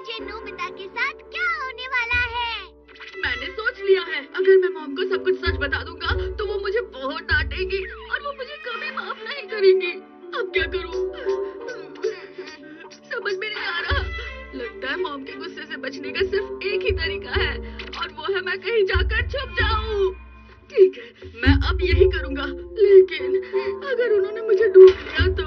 मुझे नोबिता के साथ क्या होने वाला है। मैंने सोच लिया है, अगर मैं मॉम को सब कुछ सच बता दूंगा तो वो मुझे बहुत डांटेगी और वो मुझे कभी माफ नहीं करेंगी। अब क्या करूं? समझ में नहीं आ रहा। लगता है मॉम के गुस्से से बचने का सिर्फ एक ही तरीका है और वो है मैं कहीं जाकर छुप जाऊं। ठीक है, मैं अब यही करूंगा, लेकिन अगर उन्होंने मुझे ढूंढ लिया तो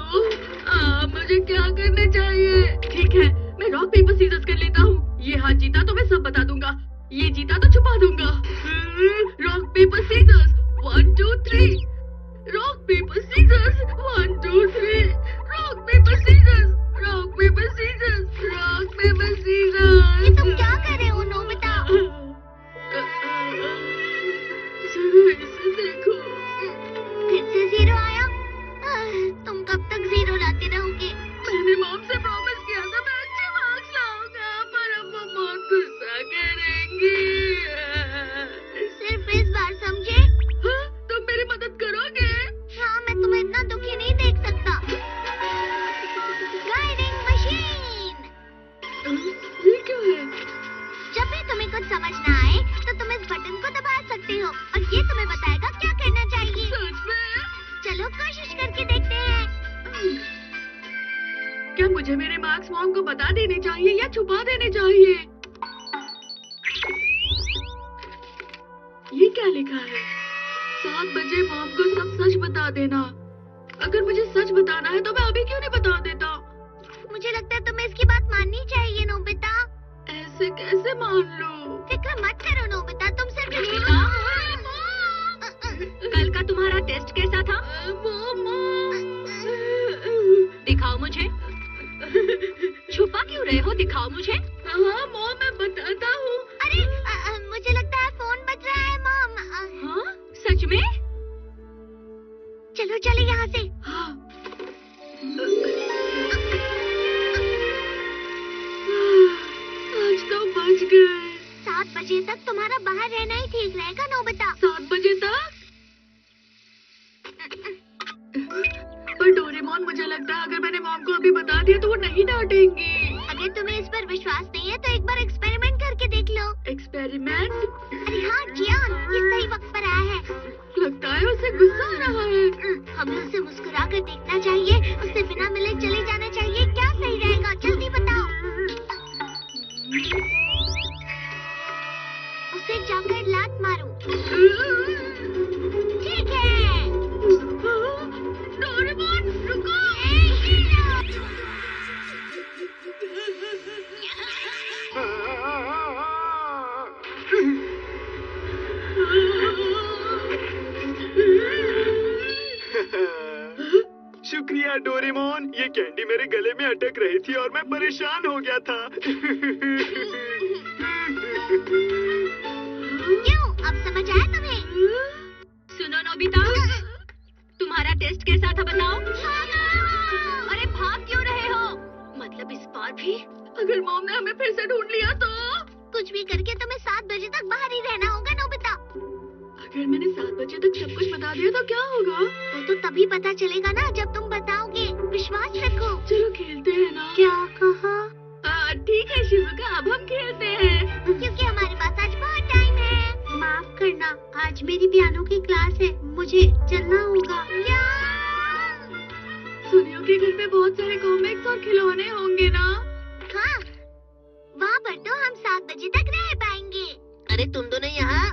मुझे क्या करना चाहिए? ठीक है, मैं रॉक पेपर सीजर्स कर लेता हूँ। ये हाथ जीता तो मैं सब बता दूंगा, ये जीता तो छुपा दूंगा। Rock paper scissors 1 2 3। Rock paper scissors 1 2 3। Rock paper scissors, rock paper scissors, rock paper scissors. ये तुम क्या कर रहे हो नोबिता? इसे देखो। फिर से 0 आया। तुम कब तक 0 लाते रहोगे? मैंने मॉम से प्रॉमिस किया था मैं अच्छे मार्क्स लाऊंगा, पर अब वो बहुत गुस्सा करेंगी। सिर्फ इस बार समझे? हाँ, तुम मेरी मदद करोगे? हाँ, मैं तुम्हें इतना दुखी नहीं देख सकता। Guiding machine. ये क्या है? जब भी तुम्हें कुछ समझ ना आए तो तुम इस बटन को दबा सकते हो और ये तुम्हें बताएगा क्या करना चाहिए। सच में? चलो कोशिश करके देखते हैं। क्या मुझे मेरे मार्क्स मॉम को बता देने चाहिए या छुपा देने चाहिए? ये क्या लिखा है? 7 बजे मॉम को सब सच बता देना। अगर मुझे सच बताना है तो मैं अभी क्यों नहीं बता देता? मुझे लगता है तुम्हें इसकी बात माननी चाहिए नोबिता। ऐसे कैसे मान लूं? फिक्र मत करो नोबिता, तुम सिर्फ कल का तुम्हारा टेस्ट कैसा था? दिखाओ मुझे। छुपा क्यों रहे हो? दिखाओ मुझे। हाँ मॉम, मैं बताता हूँ। अरे मुझे लगता है फोन बज रहा है मॉम। हाँ, सच में? चलो चले यहाँ से। हाँ। आज तो बच गए। 7 बजे तक तुम्हारा बाहर रहना ही ठीक रहेगा नोबिता। 7 बजे तक? पर डोरेमोन, मुझे लगता है अगर मैंने मॉम को अभी बता दिया तो वो नहीं डांटेंगी। अगर तुम्हें इस पर विश्वास नहीं है तो एक बार एक्सपेरिमेंट करके देख लो। एक्सपेरिमेंट? अरे हाँ जियान, ये सही वक्त पर आया है। लगता है उसे गुस्सा आ रहा है। हमें उसे मुस्कुरा कर देखना चाहिए, उससे बिना मिले चले जाना चाहिए। क्या सही रहेगा, जल्दी बताओ। उसे जाकर लात मारो। ठीक है। डोरेमोन रुको। शुक्रिया डोरेमोन, ये कैंडी मेरे गले में अटक रही थी और मैं परेशान हो गया था। क्यों, अब समझ आया तुम्हें? सुनो नोबिता, तुम्हारा टेस्ट कैसा था बताओ? अरे भाग क्यों रहे हो? मतलब इस बार भी? अगर मॉम ने हमें फिर से ढूंढ लिया तो? कुछ भी करके तुम्हें 7 बजे तक बाहर ही रहना होगा नोबिता। अगर मैंने 7 बजे तक सब कुछ बता दिया तो क्या होगा? वो तो तभी पता चलेगा ना जब तुम बताओगे। विश्वास रखो। चलो खेलते हैं ना। क्या कहा? ठीक है शिजुका, अब हम खेलते हैं। क्योंकि हमारे पास आज बहुत टाइम है। माफ करना, आज मेरी पियानो की क्लास है, मुझे चलना होगा। सुनियो के घर पे बहुत सारे कॉमिक्स और खिलौने होंगे ना? हाँ, वहाँ पर तो हम 7 बजे तक रह पाएंगे। अरे तुम दोनों यहाँ,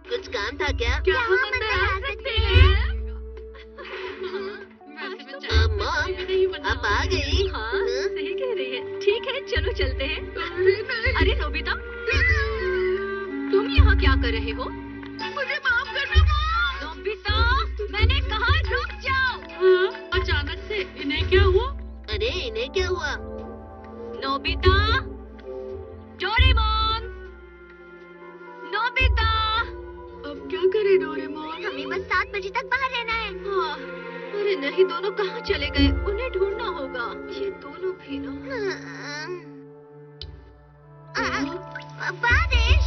कुछ काम था क्या? क्या हम अंदर आ सकते हैं? मॉम, आप आ गई? हाँ, सही कह रही है। ठीक है, चलो चलते हैं। अरे नोबिता, तुम यहाँ क्या कर रहे हो? मुझे माफ करना मॉम। नोबिता, मैंने कहा रुक जाओ। हाँ, अचानक से इन्हें क्या हुआ? अरे इन्हें क्या हुआ? Nobita, Doraemon, Nobita. अब क्या करे डोरेमोन? हमें बस 7 बजे तक बाहर रहना है। हाँ, अरे नहीं, दोनों कहाँ चले गए? उन्हें ढूंढना होगा। ये दोनों भी ना। बारिश।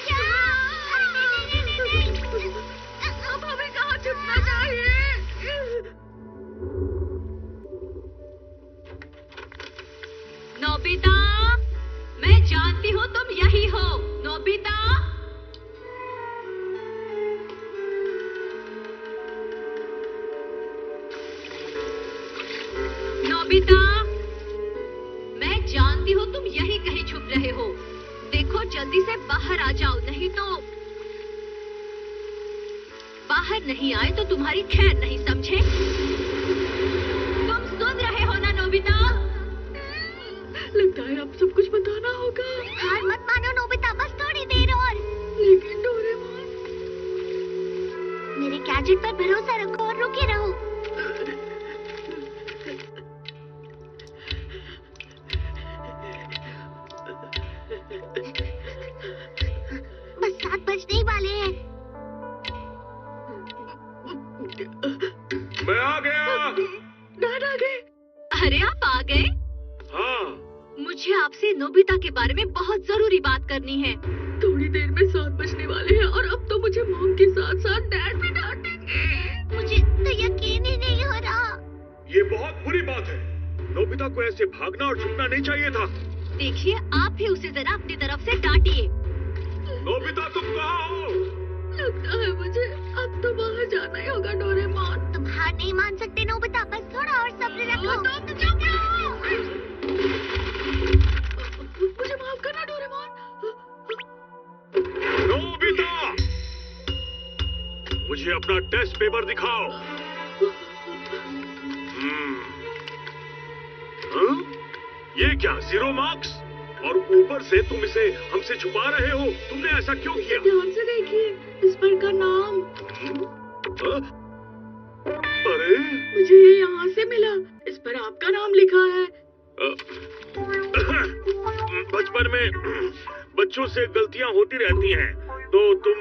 क्या? अरे नहीं। अब हमें कहाँ छुपना चाहिए? नोबिता, मैं जानती हूँ तुम यही हो। नोबिता, नोबिता, मैं जानती हूँ तुम यही कहीं छुप रहे हो। देखो जल्दी से बाहर आ जाओ, नहीं तो बाहर नहीं आए तो तुम्हारी खैर नहीं, समझे? तुम सुन रहे हो ना नोबिता? लगता है अब सब कुछ बताना होगा। हार मत मानो नोबिता, बस थोड़ी देर और। लेकिन डोरेमोन, मेरे गैजेट पर भरोसा रखो और रुके रहो। बस 7 बजने ही वाले हैं। मैं आ गया। डैड आ गए। अरे आप आ गए? हाँ, मुझे आपसे नोबिता के बारे में बहुत जरूरी बात करनी है। थोड़ी देर में 7 बजने वाले हैं और अब तो मुझे मॉम के साथ साथ डैड भी डांटेंगे। मुझे तो यकीन ही नहीं हो रहा। ये बहुत बुरी बात है। नोबिता को ऐसे भागना और छुपना नहीं चाहिए था। देखिए, आप भी उसे जरा अपनी तरफ से डांटिए। नोबिता, तुम कहाँ हो? लगता है मुझे अब तो बाहर जाना ही होगा डोरेमोन। तुम हार नहीं मान सकते नोबिता, बस थोड़ा और सब्र रखो। मुझे माफ करना डोरेमोन। नोबिता, मुझे अपना टेस्ट पेपर दिखाओ। हाँ? ये क्या 0 मार्क्स? और ऊपर से तुम इसे हमसे छुपा रहे हो। तुमने ऐसा क्यों किया? ध्यान से देखिए, इस पर का नाम। हाँ? अरे, मुझे ये यहाँ से मिला। इस पर आपका नाम लिखा है। बचपन में बच्चों से गलतियां होती रहती हैं, तो तुम